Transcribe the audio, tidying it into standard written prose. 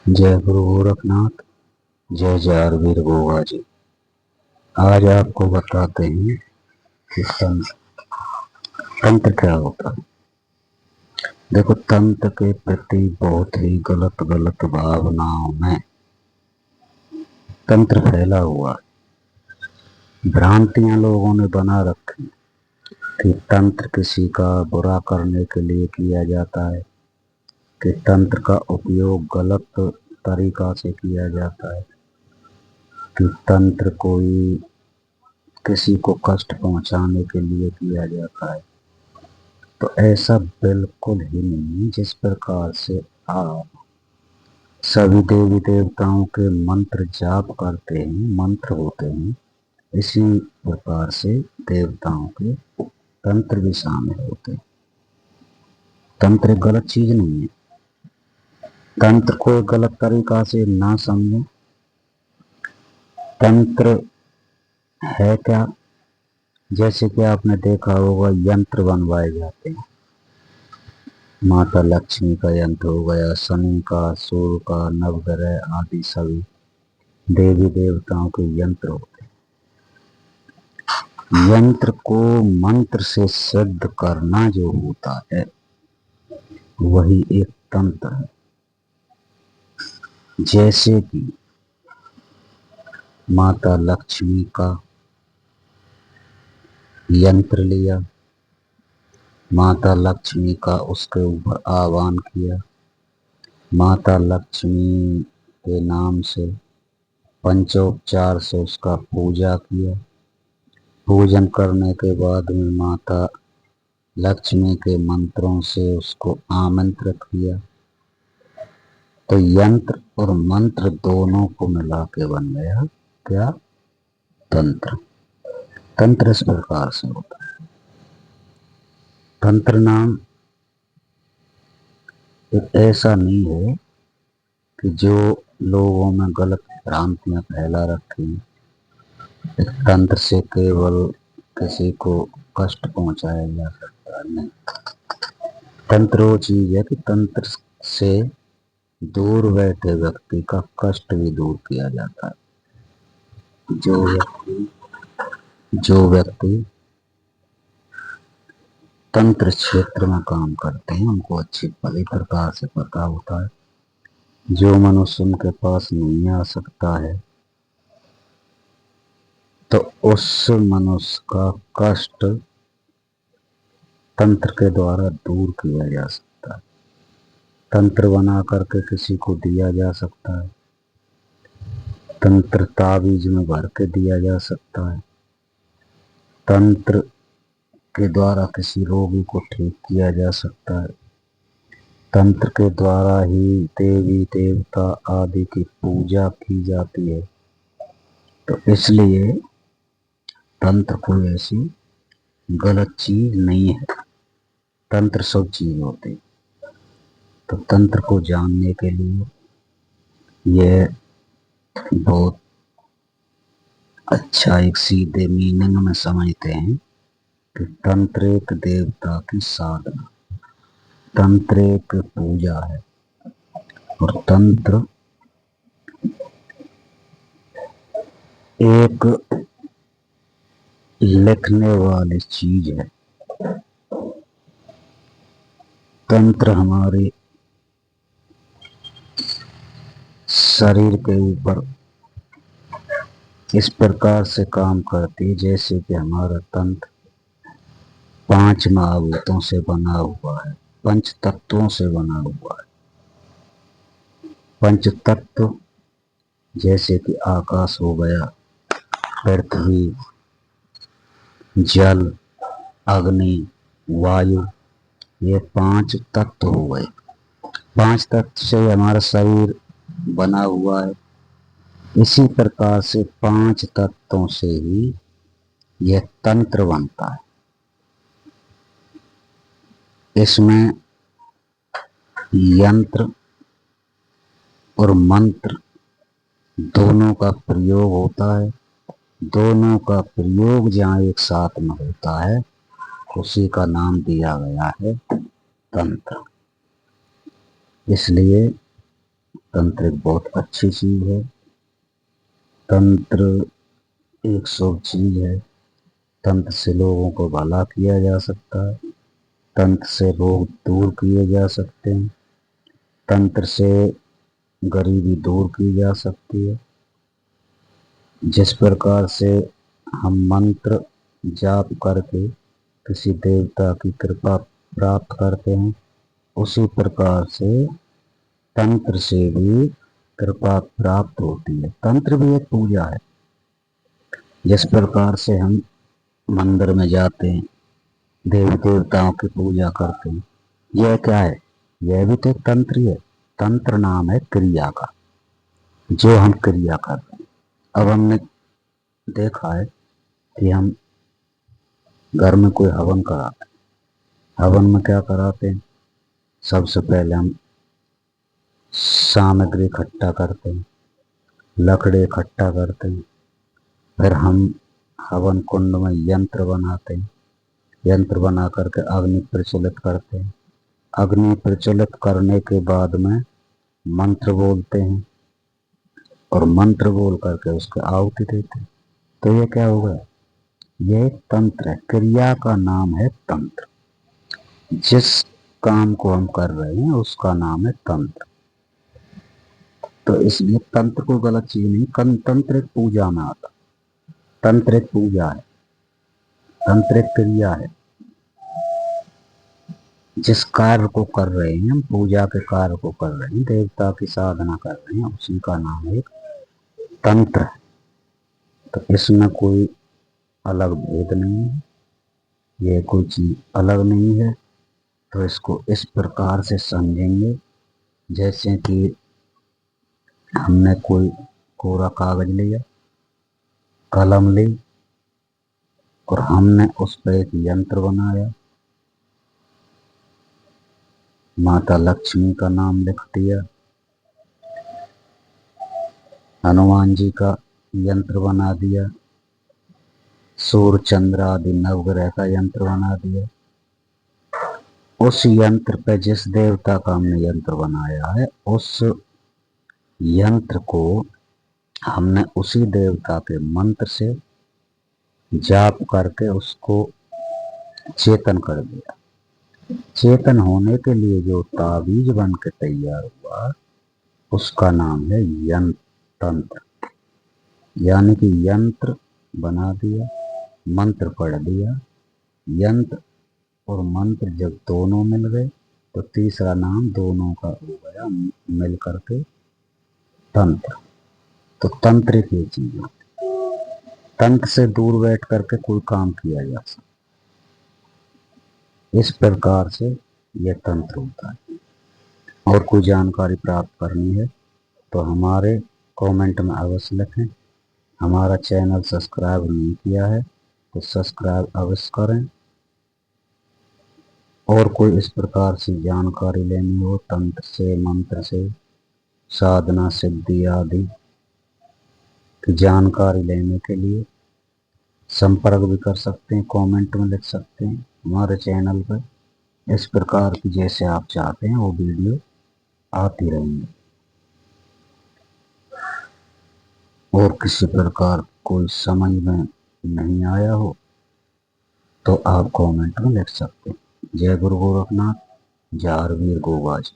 जय गुरु गोरखनाथ। जय जय अरवीर गोगा जी। आज आपको बताते हैं कि तंत्र क्या होता है। देखो, तंत्र के प्रति बहुत ही गलत गलत भावनाओं में तंत्र फैला हुआ है। भ्रांतियां लोगों ने बना रखी कि तंत्र किसी का बुरा करने के लिए किया जाता है, कि तंत्र का उपयोग गलत तरीका से किया जाता है, कि तंत्र कोई किसी को कष्ट पहुंचाने के लिए किया जाता है। तो ऐसा बिल्कुल ही नहीं। जिस प्रकार से आप सभी देवी देवताओं के मंत्र जाप करते हैं, मंत्र होते हैं, इसी प्रकार से देवताओं के तंत्र भी शामिल होते हैं। तंत्र गलत चीज नहीं है। तंत्र को गलत तरीका से ना समझें। तंत्र है क्या? जैसे कि आपने देखा होगा, यंत्र बनवाए जाते हैं। माता लक्ष्मी का यंत्र हो गया, शनि का, सूर्य का, नवग्रह आदि सभी देवी देवताओं के यंत्र होते हैं। यंत्र को मंत्र से सिद्ध करना जो होता है, वही एक तंत्र है। जैसे कि माता लक्ष्मी का यंत्र लिया, माता लक्ष्मी का उसके ऊपर आह्वान किया, माता लक्ष्मी के नाम से पंचोपचार से उसका पूजा किया। पूजन करने के बाद में माता लक्ष्मी के मंत्रों से उसको आमंत्रित किया। तो यंत्र और मंत्र दोनों को मिला के बन गया क्या? तंत्र। तंत्र इस प्रकार से होता है। तंत्र नाम एक ऐसा नहीं है कि जो लोगों में गलत भ्रांतियां फैला रखी। एक तंत्र से केवल किसी को कष्ट पहुंचाया जा सकता है, नहीं। तंत्र वो चीज है कि तंत्र से दूर बैठे व्यक्ति का कष्ट भी दूर किया जाता है। जो व्यक्ति तंत्र क्षेत्र में काम करते हैं, उनको अच्छी भली प्रकार से पता होता है जो मनुष्य उनके पास नहीं आ सकता है, तो उस मनुष्य का कष्ट तंत्र के द्वारा दूर किया जा सकता है। तंत्र बना करके किसी को दिया जा सकता है। तंत्र ताबीज में भर के दिया जा सकता है। तंत्र के द्वारा किसी रोगी को ठीक किया जा सकता है। तंत्र के द्वारा ही देवी देवता आदि की पूजा की जाती है। तो इसलिए तंत्र कोई ऐसी गलत चीज नहीं है। तंत्र सब चीज होती। तो तंत्र को जानने के लिए यह बहुत अच्छा एक सीधे मीनिंग में समझते हैं कि तंत्र एक देवता की साधना, तंत्र एक पूजा है, और तंत्र एक लिखने वाली चीज है। तंत्र हमारे शरीर के ऊपर इस प्रकार से काम करती है, जैसे कि हमारा तंत्र 5 महाभूतों से बना हुआ है, पंच तत्वों से बना हुआ है। पंच तत्व जैसे कि आकाश हो गया, पृथ्वी, जल, अग्नि, वायु, ये 5 तत्व हो गए। 5 तत्व से हमारा शरीर बना हुआ है। इसी प्रकार से 5 तत्वों से ही यह तंत्र बनता है। इसमें यंत्र और मंत्र दोनों का प्रयोग होता है। दोनों का प्रयोग जहाँ एक साथ में होता है, उसी का नाम दिया गया है तंत्र। इसलिए तंत्र एक बहुत अच्छी चीज है। तंत्र एक शुभ चीज है। तंत्र से लोगों को भला किया जा सकता है। तंत्र से रोग दूर किए जा सकते हैं। तंत्र से गरीबी दूर की जा सकती है। जिस प्रकार से हम मंत्र जाप करके किसी देवता की कृपा प्राप्त करते हैं, उसी प्रकार से तंत्र से भी कृपा प्राप्त होती है। तंत्र भी एक पूजा है। जिस प्रकार से हम मंदिर में जाते हैं, देवी देवताओं की पूजा करते हैं, यह क्या है? यह भी तो एक तंत्र ही है। तंत्र नाम है क्रिया का, जो हम क्रिया कर रहे हैं। अब हमने देखा है कि हम घर में कोई हवन कराते हैं। हवन में क्या कराते हैं? सबसे पहले हम सामग्री इकट्ठा करते हैं, लकड़ी इकट्ठा करते हैं, फिर हम हवन कुंड में यंत्र बनाते हैं। यंत्र बना करके अग्नि प्रज्वलित करते हैं। अग्नि प्रज्वलित करने के बाद में मंत्र बोलते हैं और मंत्र बोल करके उसको आहुति देते हैं। तो ये क्या हो गया? ये एक तंत्र है। क्रिया का नाम है तंत्र। जिस काम को हम कर रहे हैं उसका नाम है तंत्र। तो इसलिए तंत्र को गलत चीज नहीं, तंत्र एक पूजा में आता। तंत्र एक पूजा है, तंत्र एक क्रिया है। जिस कार्य को कर रहे हैं हम, पूजा के कार्य को कर रहे हैं, देवता की साधना कर रहे हैं, उसी का नाम एक तंत्र है। तो इसमें कोई अलग भेद नहीं है, ये कोई चीज अलग नहीं है। तो इसको इस प्रकार से समझेंगे, जैसे कि हमने कोई कोरा कागज लिया, कलम ली और हमने उस पर एक यंत्र बनाया, माता लक्ष्मी का नाम लिख दिया, हनुमान जी का यंत्र बना दिया, सूर्य चंद्र आदि नवग्रह का यंत्र बना दिया। उस यंत्र पे जिस देवता का हमने यंत्र बनाया है, उस यंत्र को हमने उसी देवता के मंत्र से जाप करके उसको चेतन कर दिया। चेतन होने के लिए जो ताबीज बन के तैयार हुआ, उसका नाम है तंत्र। यानी कि यंत्र बना दिया, मंत्र पढ़ दिया। यंत्र और मंत्र जब दोनों मिल गए तो तीसरा नाम दोनों का हो गया मिल करके तंत्र। तो तंत्र की चीज है। तंत्र से दूर बैठ करके कोई काम किया जा सकता। इस प्रकार से यह तंत्र होता है। और कोई जानकारी प्राप्त करनी है तो हमारे कमेंट में अवश्य लिखें। हमारा चैनल सब्सक्राइब नहीं किया है तो सब्सक्राइब अवश्य करें। और कोई इस प्रकार से जानकारी लेनी हो तंत्र से, मंत्र से, साधना सिद्धि आदि की जानकारी लेने के लिए संपर्क भी कर सकते हैं, कमेंट में लिख सकते हैं। हमारे चैनल पर इस प्रकार की जैसे आप चाहते हैं वो वीडियो आती रहेंगी। और किसी प्रकार कोई समझ में नहीं आया हो तो आप कमेंट में लिख सकते हैं। जय गुरु गोरखनाथ, जय हर वीर गोगाज।